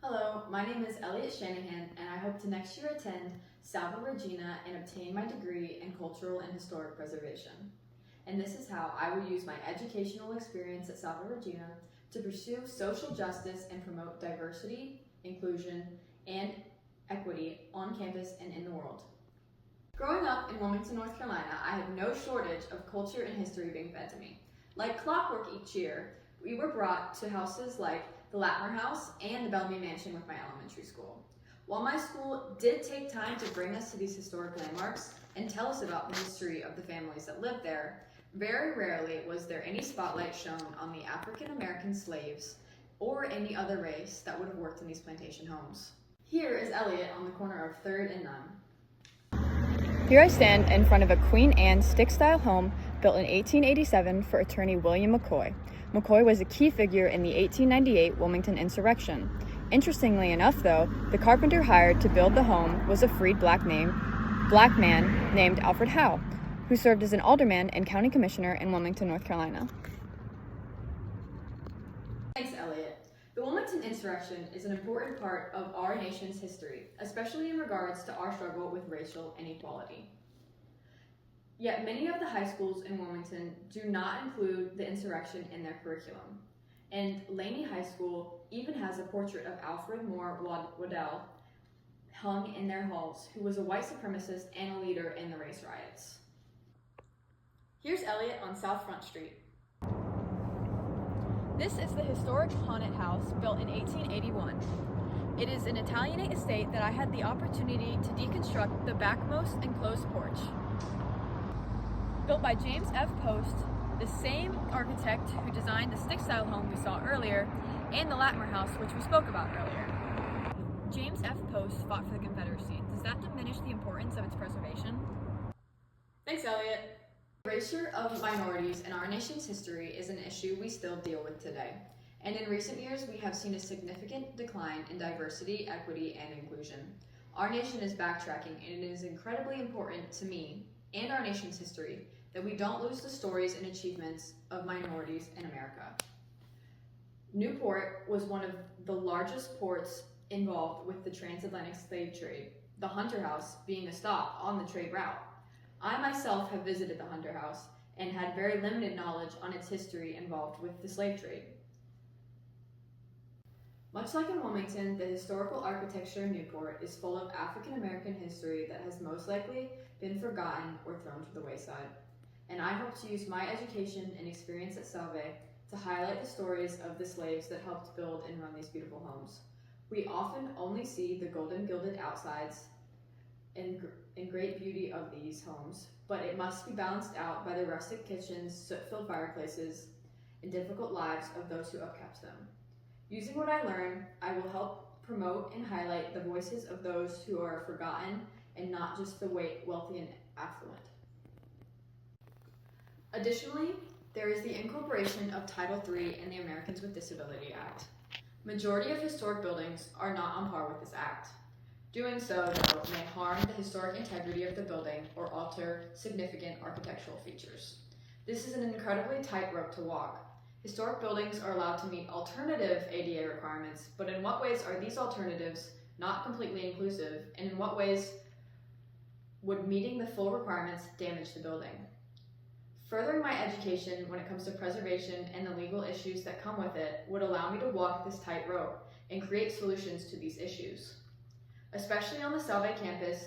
Hello, my name is Elliot Shanahan, and I hope to next year attend Salve, Regina and obtain my degree in Cultural and Historic Preservation. And this is how I will use my educational experience at Salve, Regina to pursue social justice and promote diversity, inclusion, and equity on campus and in the world. Growing up in Wilmington, North Carolina, I had no shortage of culture and history being fed to me. Like clockwork each year, we were brought to houses like the Latmer House and the Bellamy Mansion with my elementary school. While my school did take time to bring us to these historic landmarks and tell us about the history of the families that lived there, very rarely was there any spotlight shown on the African American slaves or any other race that would have worked in these plantation homes. Here is Elliot on the corner of 3rd and Nunn. Here I stand in front of a Queen Anne stick-style home built in 1887 for attorney William McCoy. McCoy was a key figure in the 1898 Wilmington insurrection. Interestingly enough, though, the carpenter hired to build the home was a freed black man named Alfred Howe, who served as an alderman and county commissioner in Wilmington, North Carolina. Thanks, Elliot. The Wilmington insurrection is an important part of our nation's history, especially in regards to our struggle with racial inequality. Yet many of the high schools in Wilmington do not include the insurrection in their curriculum. And Laney High School even has a portrait of Alfred Moore Waddell hung in their halls, who was a white supremacist and a leader in the race riots. Here's Elliot on South Front Street. This is the historic haunted house built in 1881. It is an Italianate estate that I had the opportunity to deconstruct the backmost enclosed porch. Built by James F. Post, the same architect who designed the stick-style home we saw earlier, and the Latmer House, which we spoke about earlier. James F. Post fought for the Confederacy. Does that diminish the importance of its preservation? Thanks, Elliot. The erasure of minorities in our nation's history is an issue we still deal with today. And in recent years, we have seen a significant decline in diversity, equity, and inclusion. Our nation is backtracking, and it is incredibly important to me and our nation's history that we don't lose the stories and achievements of minorities in America. Newport was one of the largest ports involved with the transatlantic slave trade, the Hunter House being a stop on the trade route. I myself have visited the Hunter House and had very limited knowledge on its history involved with the slave trade. Much like in Wilmington, the historical architecture in Newport is full of African American history that has most likely been forgotten or thrown to the wayside. And I hope to use my education and experience at Salve to highlight the stories of the slaves that helped build and run these beautiful homes. We often only see the golden gilded outsides and great beauty of these homes, but it must be balanced out by the rustic kitchens, soot-filled fireplaces, and difficult lives of those who upkept them. Using what I learned, I will help promote and highlight the voices of those who are forgotten and not just the wealthy and affluent. Additionally, there is the incorporation of Title III in the Americans with Disability Act. Majority of historic buildings are not on par with this act. Doing so, though, may harm the historic integrity of the building or alter significant architectural features. This is an incredibly tight rope to walk. Historic buildings are allowed to meet alternative ADA requirements, but in what ways are these alternatives not completely inclusive, and in what ways would meeting the full requirements damage the building? Furthering my education when it comes to preservation and the legal issues that come with it would allow me to walk this tightrope and create solutions to these issues. Especially on the Salve campus,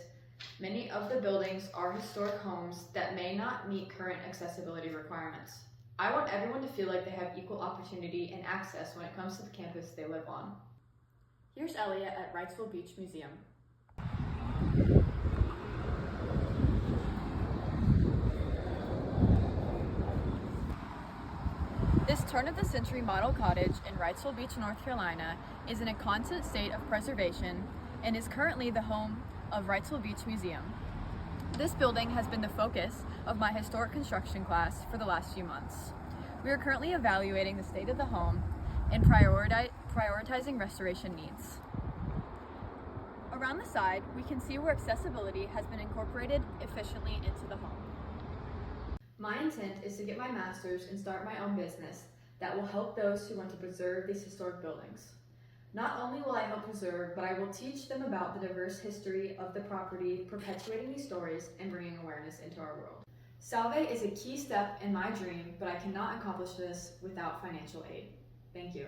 many of the buildings are historic homes that may not meet current accessibility requirements. I want everyone to feel like they have equal opportunity and access when it comes to the campus they live on. Here's Elliot at Wrightsville Beach Museum. This turn-of-the-century model cottage in Wrightsville Beach, North Carolina is in a constant state of preservation and is currently the home of Wrightsville Beach Museum. This building has been the focus of my historic construction class for the last few months. We are currently evaluating the state of the home and prioritizing restoration needs. Around the side, we can see where accessibility has been incorporated efficiently into the home. My intent is to get my master's and start my own business that will help those who want to preserve these historic buildings. Not only will I help preserve, but I will teach them about the diverse history of the property, perpetuating these stories and bringing awareness into our world. Salve is a key step in my dream, but I cannot accomplish this without financial aid. Thank you.